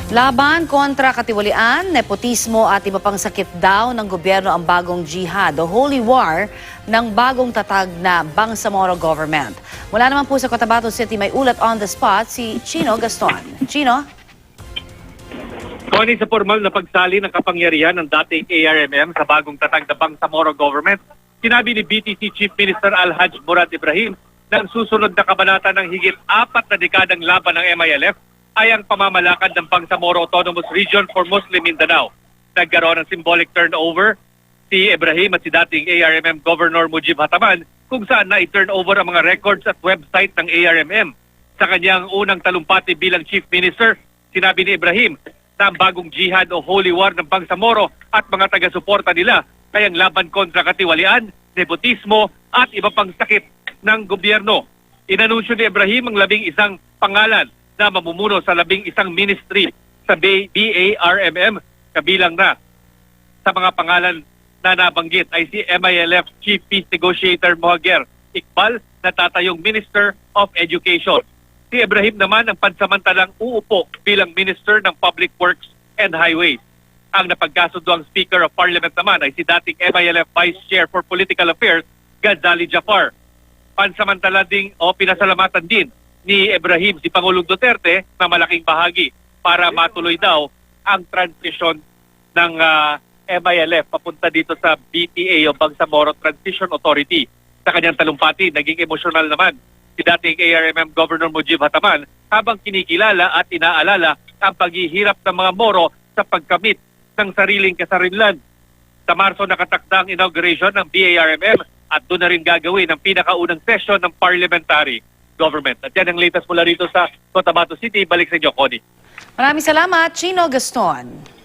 Laban kontra katiwalian, nepotismo at iba pang sakit daw ng gobyerno ang bagong jihad o holy war ng bagong tatag na Bangsamoro government. Mula naman po sa Cotabato City, may ulat on the spot si Chino Gaston. Chino? Connie, sa formal na pagsali ng kapangyarihan ng dating ARMM sa bagong tatag na Bangsamoro government, sinabi ni BTC Chief Minister Alhaj Murad Ibrahim na ang susunod na kabanata ng higit 4 na dekadang laban ng MILF ay ang pamamalakad ng Bangsamoro Autonomous Region for Muslim Mindanao. Nagkaroon ng symbolic turnover si Ibrahim at si dating ARMM Governor Mujib Hataman kung saan na i-turnover ang mga records at website ng ARMM. Sa kanyang unang talumpati bilang Chief Minister, sinabi ni Ibrahim na ang bagong jihad o holy war ng Bangsamoro at mga taga-suporta nila ay ang laban kontra katiwalian, nepotismo at iba pang sakit ng gobyerno. Inanunsyo ni Ibrahim ang 11 pangalan na mamumuno sa 11 ministry sa BARMM, kabilang na sa mga pangalan na nabanggit ay si MILF Chief Peace Negotiator Mohager Iqbal na tatayong Minister of Education. Si Ibrahim naman ang pansamantalang uupo bilang Minister ng Public Works and Highways. Ang napagkasundo ang Speaker of Parliament naman ay si dating MILF Vice Chair for Political Affairs, Ghazali Jafar. Pansamantala ding pinasalamatan din ni Ibrahim si Pangulong Duterte na malaking bahagi para matuloy daw ang transition ng MILF papunta dito sa BTA o Bangsamoro Transition Authority. Sa kanyang talumpati, naging emosyonal naman si dating ARMM Governor Mujib Hataman habang kinikilala at inaalala ang paghihirap ng mga Moro sa pagkamit ng sariling kasarinlan. Sa Marso nakatakda ang inauguration ng BARMM at doon na rin gagawin ang pinakaunang session ng parliamentary government. At yan ang latest mula rito sa Cotabato City. Balik sa inyo, Connie. Maraming salamat, Chino Gaston.